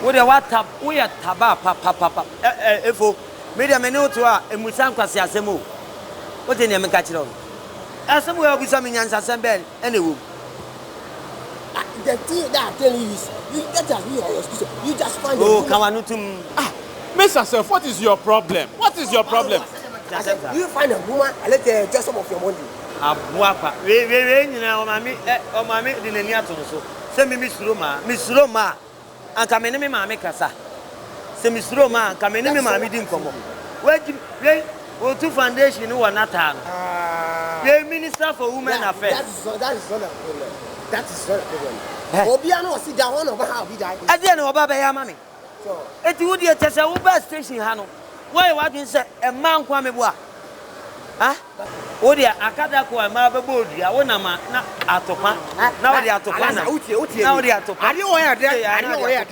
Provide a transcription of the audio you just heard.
What the what tap? We are taba papa. Efo. Media menu to a emusan kwasi asemu. What in your catch on? Asemu will be some in Yansa anyway. The thing that I'm telling you is, you get as me or your excuse. You just find Kawanutum. Miss yourself, what is your problem? What is your problem? You find a woman and let her just some of your money. Abuapa. We now, mammy, didn't near to so. Send me Miss Roma, and come in me, Cassa. Send Miss Roma, come in me, mammy didn't come. Well, two foundation who are not done. Minister for Women Affairs. That is not a problem. That is not a problem. Obiano sit down on over how we die. I didn't know about your mommy. So, it would be a test of best station, Hano. Why, what you say, a man kwame bois? Ah? Oh, dear, I can't go a marble board. I want a man, not at the now they are to plan. Now they are to plan. I know where